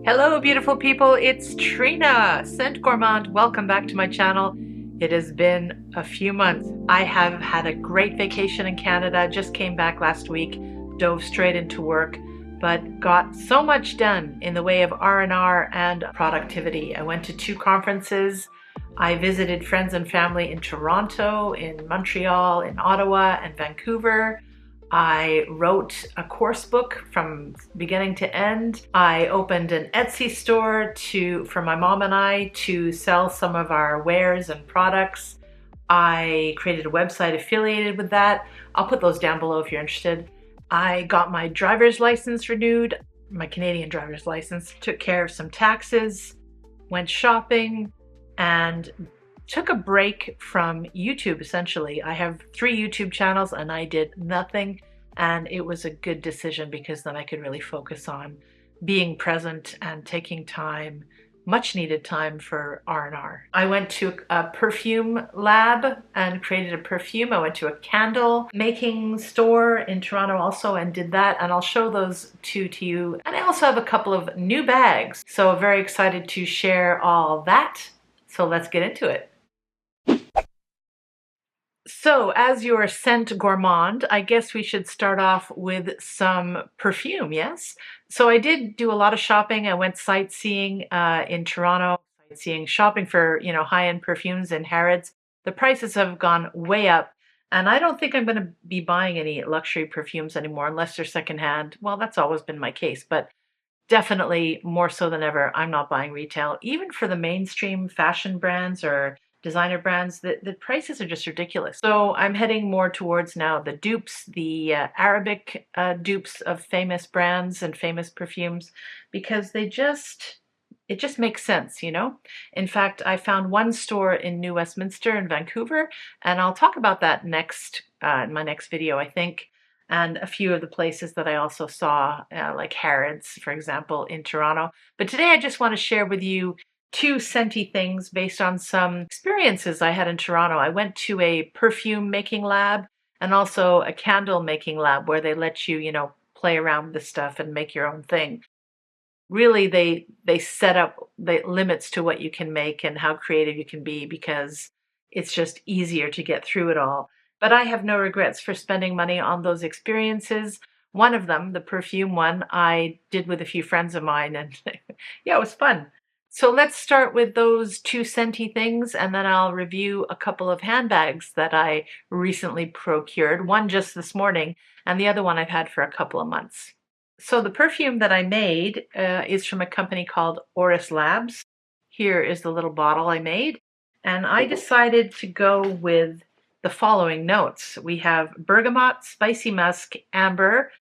Hello, beautiful people. It's Trina, Scent Gourmand. Welcome back to my channel. It has been a few months. I have had a great vacation in Canada. Just came back last week, dove straight into work, but got so much done in the way of R&R and productivity. I went to 2 conferences. I visited friends and family in Toronto, in Montreal, in Ottawa, and Vancouver. I wrote a course book from beginning to end. I opened an Etsy store for my mom and I to sell some of our wares and products. I created a website affiliated with that. I'll put those down below if you're interested. I got my driver's license renewed, my Canadian driver's license, took care of some taxes, went shopping, and took a break from YouTube, essentially. I have 3 YouTube channels and I did nothing, and it was a good decision because then I could really focus on being present and taking time, much needed time, for R&R. I went to a perfume lab and created a perfume. I went to a candle making store in Toronto also and did that, and I'll show those 2 to you. And I also have a couple of new bags, so very excited to share all that. So let's get into it. So, as your scent gourmand, I guess we should start off with some perfume, yes? So I did do a lot of shopping. I went sightseeing in Toronto, shopping for, high-end perfumes in Harrods. The prices have gone way up, and I don't think I'm going to be buying any luxury perfumes anymore unless they're secondhand. Well, that's always been my case, but definitely more so than ever, I'm not buying retail. Even for the mainstream fashion brands or designer brands, the prices are just ridiculous. So I'm heading more towards now the dupes, the Arabic dupes of famous brands and famous perfumes, because it just makes sense, In fact, I found one store in New Westminster in Vancouver, and I'll talk about that next in my next video, I think, and a few of the places that I also saw, like Harrods, for example, in Toronto. But today I just want to share with you 2 scenty things based on some experiences I had in Toronto. I went to a perfume making lab and also a candle making lab where they let you, play around with the stuff and make your own thing. Really, they set up the limits to what you can make and how creative you can be, because it's just easier to get through it all. But I have no regrets for spending money on those experiences. One of them, the perfume one, I did with a few friends of mine, and yeah, it was fun. So let's start with those 2 scenty things, and then I'll review a couple of handbags that I recently procured, one just this morning, and the other one I've had for a couple of months. So the perfume that I made is from a company called Orris Labs. Here is the little bottle I made, and I decided to go with the following notes. We have bergamot, spicy musk, amber,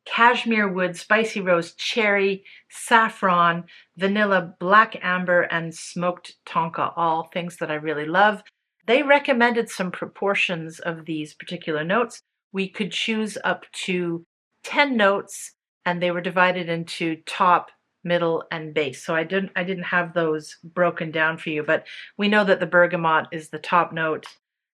cashmere wood, spicy rose, cherry, saffron, vanilla, black amber, and smoked tonka, all things that I really love. They recommended some proportions of these particular notes. We could choose up to 10 notes, and they were divided into top, middle, and base. So I didn't have those broken down for you, but we know that the bergamot is the top note.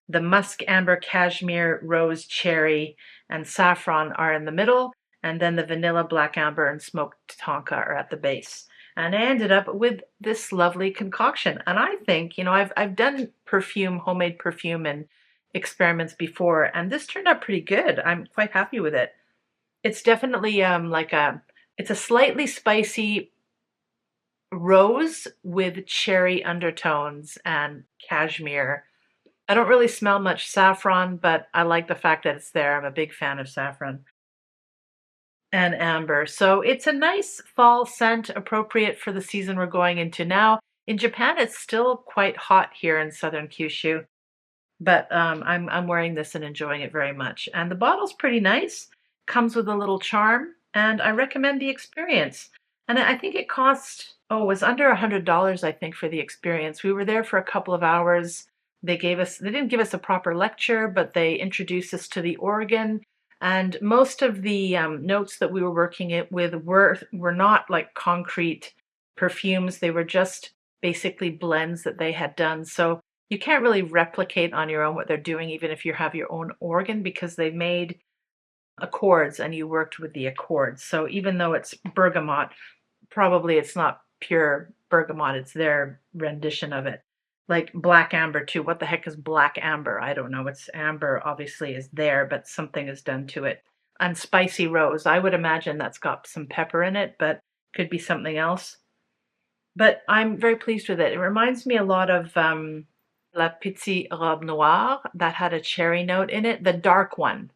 The musk, amber, cashmere, rose, cherry, and saffron are in the middle, and then the vanilla, black amber, and smoked tonka are at the base. And I ended up with this lovely concoction. And I think, I've done perfume, homemade perfume and experiments before, and this turned out pretty good. I'm quite happy with it. It's definitely it's a slightly spicy rose with cherry undertones and cashmere. I don't really smell much saffron, but I like the fact that it's there. I'm a big fan of saffron and amber. So it's a nice fall scent, appropriate for the season we're going into now. In Japan, it's still quite hot here in southern Kyushu, but I'm wearing this and enjoying it very much. And the bottle's pretty nice, comes with a little charm, and I recommend the experience. And I think it cost, it was under $100, I think, for the experience. We were there for a couple of hours. They didn't give us a proper lecture, but they introduced us to the organ. And most of the notes that we were working with were not like concrete perfumes. They were just basically blends that they had done. So you can't really replicate on your own what they're doing, even if you have your own organ, because they made accords and you worked with the accords. So even though it's bergamot, probably it's not pure bergamot, it's their rendition of it. Like black amber too. What the heck is black amber? I don't know. It's amber obviously is there, but something is done to it. And spicy rose. I would imagine that's got some pepper in it, but could be something else. But I'm very pleased with it. It reminds me a lot of La Petite Robe Noire that had a cherry note in it, the dark one.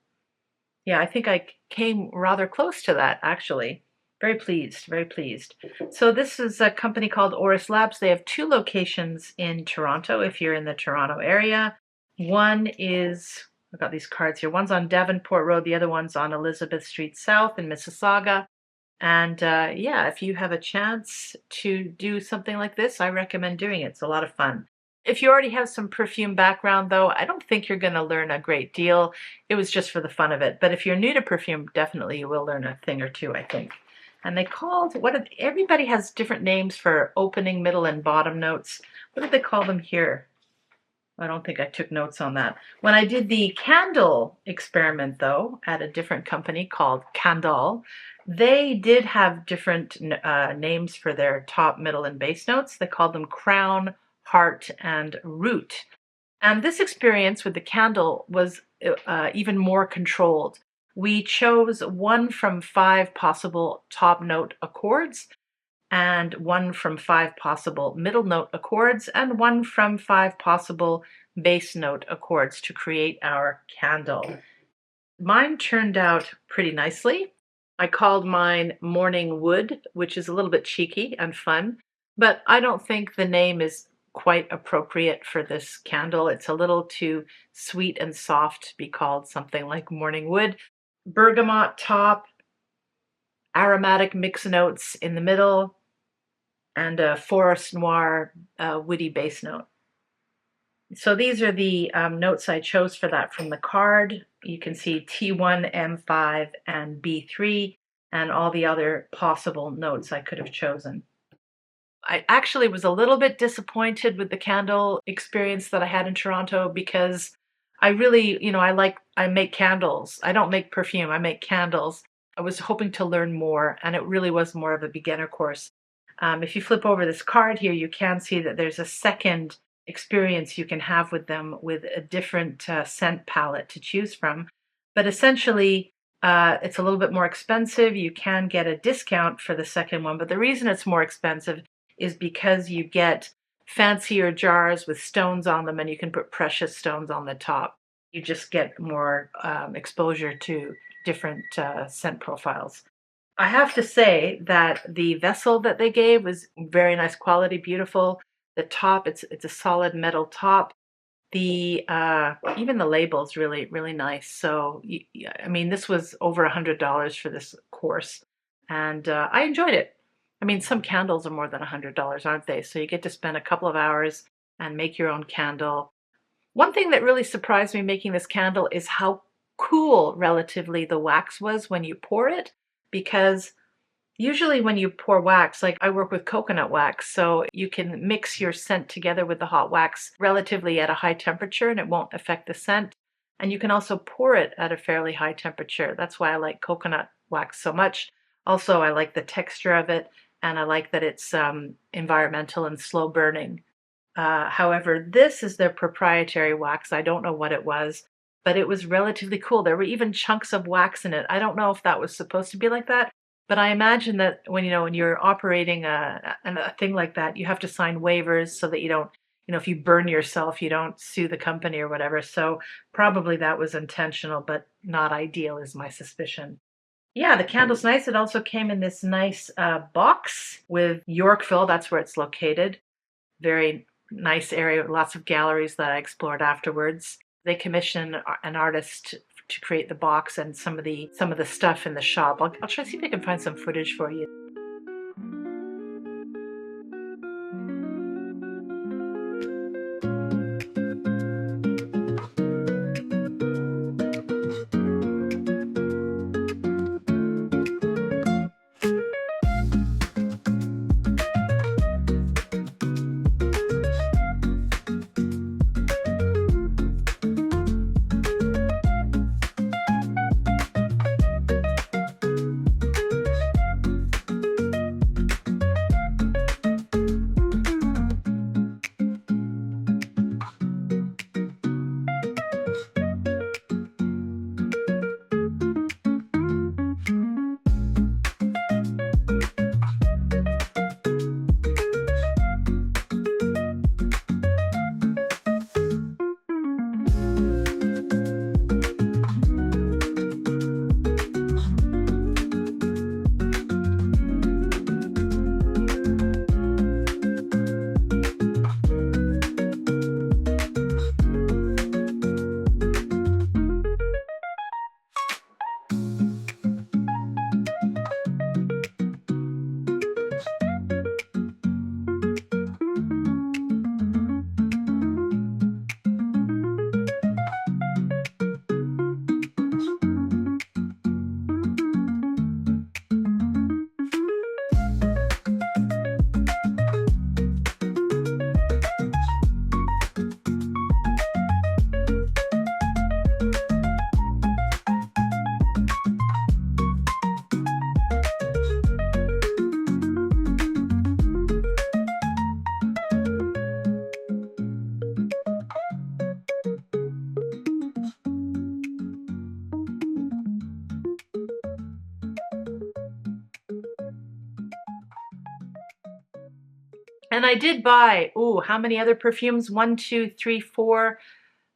Yeah, I think I came rather close to that actually. Very pleased, very pleased. So this is a company called Orris Labs. They have 2 locations in Toronto if you're in the Toronto area. One is, I've got these cards here. One's on Davenport Road, the other one's on Elizabeth Street South in Mississauga. And yeah, if you have a chance to do something like this, I recommend doing it. It's a lot of fun. If you already have some perfume background, though, I don't think you're going to learn a great deal. It was just for the fun of it. But if you're new to perfume, definitely you will learn a thing or two, I think. And they called, everybody has different names for opening, middle, and bottom notes. What did they call them here? I don't think I took notes on that. When I did the Kandl experiment, though, at a different company called Kandl, they did have different names for their top, middle, and base notes. They called them crown, heart, and root. And this experience with the Kandl was even more controlled. We chose 1 from 5 possible top note accords, and 1 from 5 possible middle note accords, and 1 from 5 possible base note accords to create our Kandl. Mine turned out pretty nicely. I called mine Morning Wood, which is a little bit cheeky and fun, but I don't think the name is quite appropriate for this Kandl. It's a little too sweet and soft to be called something like Morning Wood. Bergamot top, aromatic mix notes in the middle, and a forest noir woody base note. So these are the notes I chose for that from the card. You can see T1, M5, and B3, and all the other possible notes I could have chosen. I actually was a little bit disappointed with the Kandl experience that I had in Toronto because I really, I make candles. I don't make perfume, I make candles. I was hoping to learn more, and it really was more of a beginner course. If you flip over this card here, you can see that there's a second experience you can have with them with a different scent palette to choose from. But essentially, it's a little bit more expensive. You can get a discount for the second one, but the reason it's more expensive is because you get fancier jars with stones on them, and you can put precious stones on the top. You just get more exposure to different scent profiles. I have to say that the vessel that they gave was very nice quality, beautiful. The top, it's a solid metal top. The even the label's really, really nice. So, I mean, this was over $100 for this course, and I enjoyed it. I mean, some candles are more than $100, aren't they? So you get to spend a couple of hours and make your own candle. One thing that really surprised me making this candle is how cool relatively the wax was when you pour it, because usually when you pour wax, like I work with coconut wax, so you can mix your scent together with the hot wax relatively at a high temperature and it won't affect the scent. And you can also pour it at a fairly high temperature. That's why I like coconut wax so much. Also, I like the texture of it, and I like that it's environmental and slow burning. However, this is their proprietary wax. I don't know what it was, but it was relatively cool. There were even chunks of wax in it. I don't know if that was supposed to be like that, but I imagine that when you're operating a thing like that, you have to sign waivers so that you don't, if you burn yourself, you don't sue the company or whatever. So probably that was intentional, but not ideal is my suspicion. Yeah, the candle's nice. It also came in this nice box with Yorkville. That's where it's located. Very nice area, lots of galleries that I explored afterwards. They commissioned an artist to create the box and some of the stuff in the shop. I'll try to see if I can find some footage for you. And I did buy, ooh, how many other perfumes? One, two, three, four,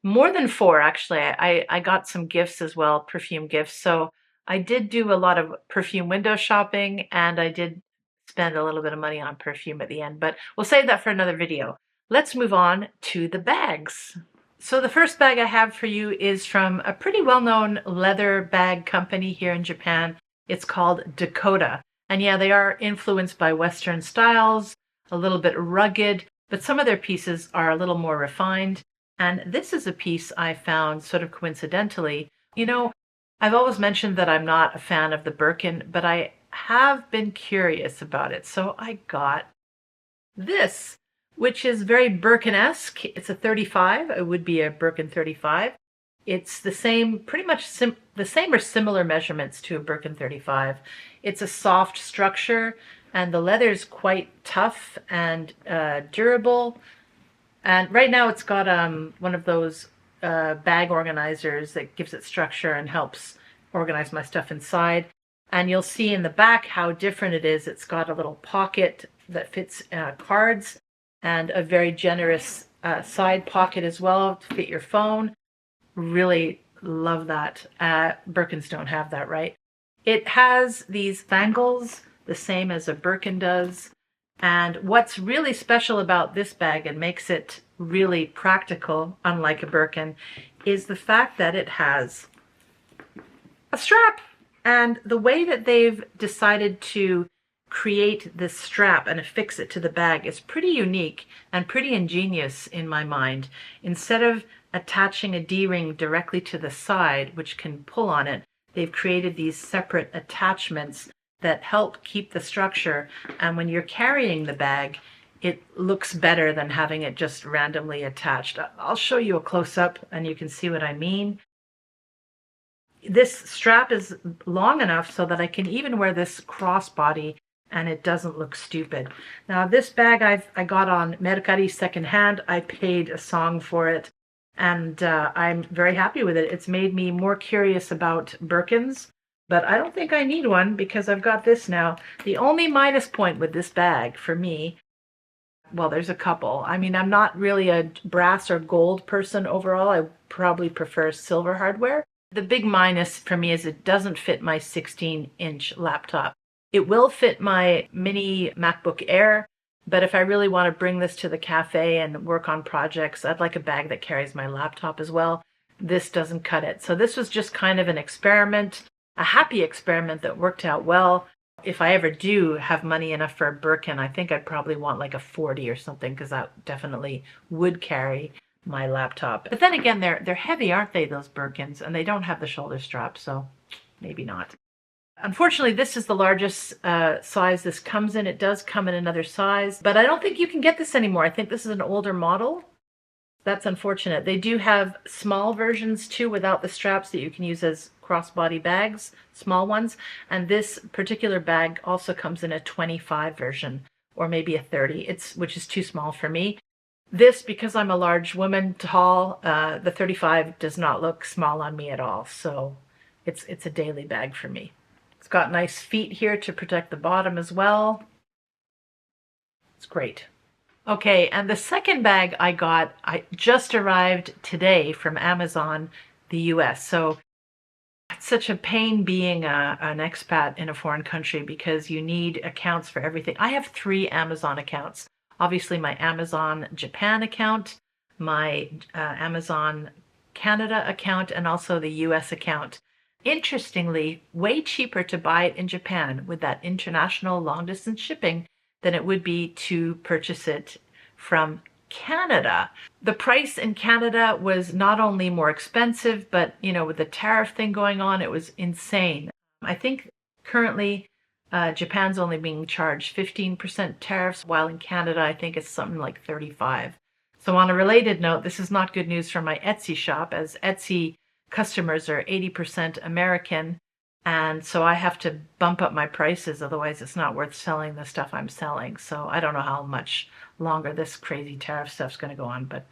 more than four, actually. I got some gifts as well, perfume gifts. So I did do a lot of perfume window shopping, and I did spend a little bit of money on perfume at the end, but we'll save that for another video. Let's move on to the bags. So the first bag I have for you is from a pretty well-known leather bag company here in Japan. It's called Dakota. And yeah, they are influenced by Western styles, a little bit rugged, but some of their pieces are a little more refined. And this is a piece I found sort of coincidentally. You know, I've always mentioned that I'm not a fan of the Birkin, but I have been curious about it. So I got this, which is very Birkin-esque. It's a 35. It would be a Birkin 35. It's the same, pretty much the same or similar measurements to a Birkin 35. It's a soft structure, and the leather is quite tough and durable. And right now it's got one of those bag organizers that gives it structure and helps organize my stuff inside. And you'll see in the back how different it is. It's got a little pocket that fits cards and a very generous side pocket as well to fit your phone. Really love that. Birkins don't have that, right? It has these bangles, the same as a Birkin does. And what's really special about this bag and makes it really practical, unlike a Birkin, is the fact that it has a strap. And the way that they've decided to create this strap and affix it to the bag is pretty unique and pretty ingenious in my mind. Instead of attaching a D-ring directly to the side, which can pull on it, they've created these separate attachments that help keep the structure. And when you're carrying the bag, it looks better than having it just randomly attached. I'll show you a close-up and you can see what I mean. This strap is long enough so that I can even wear this crossbody and it doesn't look stupid. Now this bag I got on Mercari secondhand. I paid a song for it, and I'm very happy with it. It's made me more curious about Birkins, but I don't think I need one because I've got this now. The only minus point with this bag for me, well, there's a couple. I mean, I'm not really a brass or gold person overall. I probably prefer silver hardware. The big minus for me is it doesn't fit my 16-inch laptop. It will fit my mini MacBook Air, but if I really want to bring this to the cafe and work on projects, I'd like a bag that carries my laptop as well. This doesn't cut it. So this was just kind of an experiment, a happy experiment that worked out well. If I ever do have money enough for a Birkin, I think I'd probably want like a 40 or something, because that definitely would carry my laptop. But then again, they're heavy, aren't they, those Birkins? And they don't have the shoulder strap, so maybe not. Unfortunately, this is the largest size this comes in. It does come in another size, but I don't think you can get this anymore. I think this is an older model. That's unfortunate. They do have small versions too without the straps that you can use as crossbody bags, small ones. And this particular bag also comes in a 25 version, or maybe a 30, which is too small for me. This, because I'm a large woman, tall, the 35 does not look small on me at all. So it's a daily bag for me. It's got nice feet here to protect the bottom as well. It's great. Okay, and the second bag I just arrived today from Amazon, the US. So it's such a pain being an expat in a foreign country because you need accounts for everything. I have 3 Amazon accounts. Obviously my Amazon Japan account, my Amazon Canada account, and also the US account. Interestingly, way cheaper to buy it in Japan with that international long distance shipping than it would be to purchase it from Canada. The price in Canada was not only more expensive, but with the tariff thing going on, it was insane. I think currently Japan's only being charged 15% tariffs, while in Canada I think it's something like 35. So on a related note, this is not good news for my Etsy shop, as Etsy customers are 80% American, and so I have to bump up my prices, otherwise it's not worth selling the stuff I'm selling. So I don't know how much longer this crazy tariff stuff's going to go on, but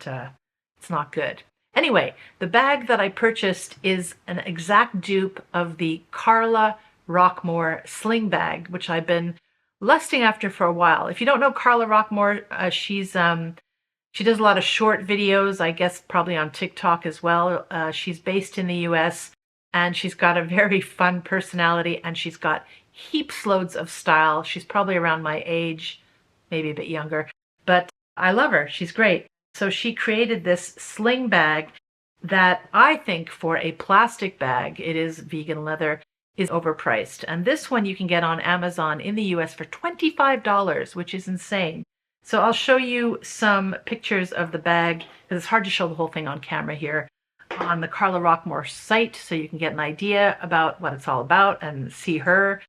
it's not good. Anyway, the bag that I purchased is an exact dupe of the Carla Rockmore sling bag, which I've been lusting after for a while. If you don't know Carla Rockmore, she does a lot of short videos, I guess probably on TikTok as well. She's based in the US and she's got a very fun personality and she's got heaps loads of style. She's probably around my age, maybe a bit younger, but I love her. She's great. So she created this sling bag that I think for a plastic bag, it is vegan leather, is overpriced. And this one you can get on Amazon in the US for $25, which is insane. So I'll show you some pictures of the bag, because it's hard to show the whole thing on camera here, on the Carla Rockmore site, so you can get an idea about what it's all about and see her.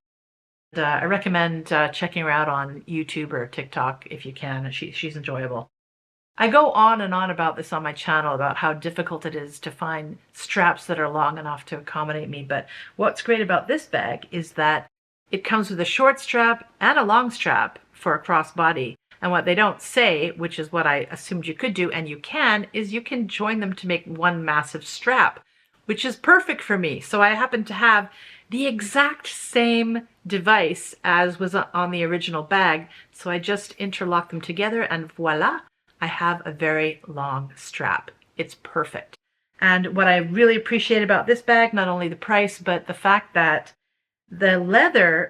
I recommend checking her out on YouTube or TikTok if you can. She's enjoyable. I go on and on about this on my channel, about how difficult it is to find straps that are long enough to accommodate me. But what's great about this bag is that it comes with a short strap and a long strap for a crossbody. And what they don't say, which is what I assumed you could do, and you can, is you can join them to make one massive strap, which is perfect for me. So I happen to have the exact same device as was on the original bag. So I just interlock them together and voila, I have a very long strap. It's perfect. And what I really appreciate about this bag, not only the price, but the fact that the leather,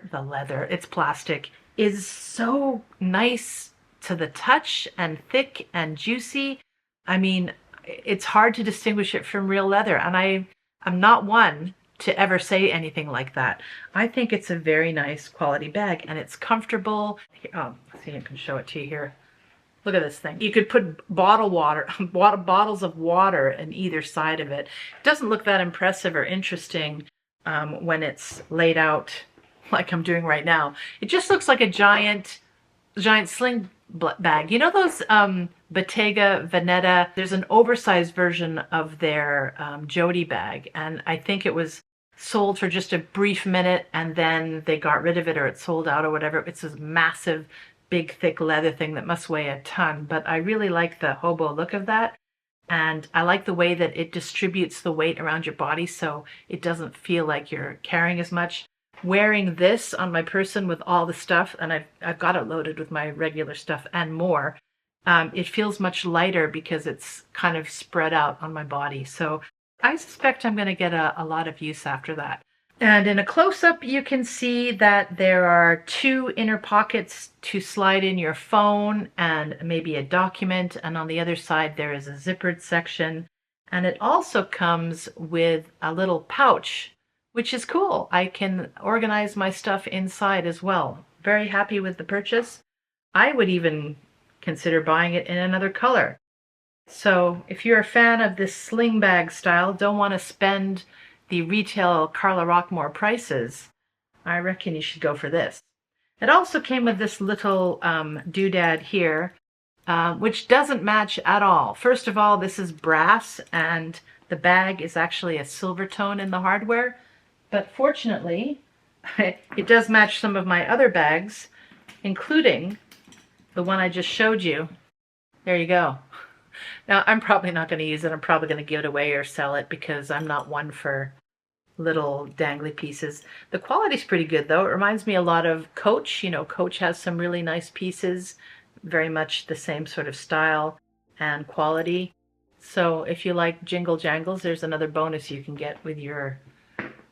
it's plastic, is so nice to the touch and thick and juicy. I mean, it's hard to distinguish it from real leather. And I'm not one to ever say anything like that. I think it's a very nice quality bag and it's comfortable. Oh, see, I can show it to you here. Look at this thing. You could put bottles of water in either side of it. It doesn't look that impressive or interesting when it's laid out like I'm doing right now. It just looks like a giant sling bag. You know those Bottega Veneta? There's an oversized version of their Jody bag, and I think it was sold for just a brief minute and then they got rid of it or it sold out or whatever. It's this massive, big, thick leather thing that must weigh a ton, but I really like the hobo look of that. And I like the way that it distributes the weight around your body so it doesn't feel like you're carrying as much. Wearing this on my person with all the stuff, and I've got it loaded with my regular stuff and more, it feels much lighter because it's kind of spread out on my body. So I suspect I'm going to get a lot of use after that. And in a close-up, you can see that there are two inner pockets to slide in your phone and maybe a document. And on the other side, there is a zippered section. And it also comes with a little pouch, which is cool. I can organize my stuff inside as well. Very happy with the purchase. I would even consider buying it in another color. So if you're a fan of this sling bag style, don't want to spend the retail Carla Rockmore prices, I reckon you should go for this. It also came with this little doodad here, which doesn't match at all. First of all, this is brass and the bag is actually a silver tone in the hardware, but fortunately, it does match some of my other bags, including the one I just showed you. There you go. Now, I'm probably not going to use it. I'm probably going to give it away or sell it because I'm not one for little dangly pieces. The quality's pretty good though. It reminds me a lot of Coach. You know, Coach has some really nice pieces, very much the same sort of style and quality. So if you like jingle jangles, there's another bonus you can get with your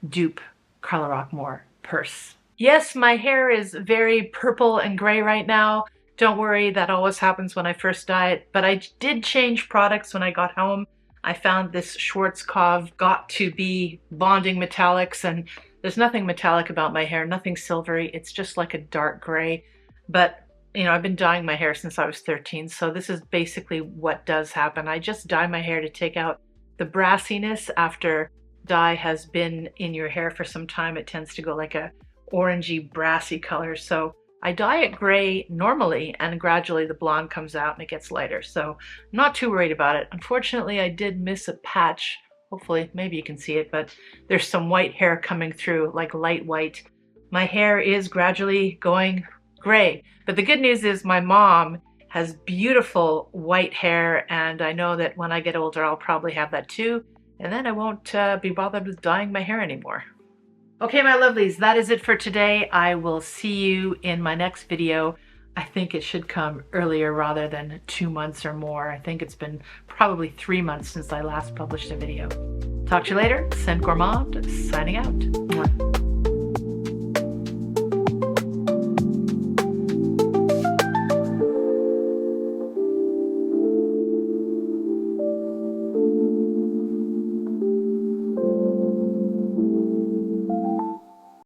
Dupe Carla Rockmore purse. Yes, my hair is very purple and gray right now. Don't worry, that always happens when I first dye it, but I did change products when I got home. I found this Schwarzkopf got to be bonding metallics, and there's nothing metallic about my hair, nothing silvery. It's just like a dark gray. But, you know, I've been dyeing my hair since I was 13, so this is basically what does happen. I just dye my hair to take out the brassiness. After dye has been in your hair for some time, it tends to go like a orangey, brassy color. So I dye it gray normally, and gradually the blonde comes out and it gets lighter. So I'm not too worried about it. Unfortunately, I did miss a patch. Hopefully, maybe you can see it, but there's some white hair coming through, like light white. My hair is gradually going gray. But the good news is my mom has beautiful white hair, and I know that when I get older, I'll probably have that too. And then I won't be bothered with dyeing my hair anymore. Okay, my lovelies, that is it for today. I will see you in my next video. I think it should come earlier rather than 2 months or more. I think it's been probably 3 months since I last published a video. Talk to you later. Scent Gourmand, signing out. Mwah.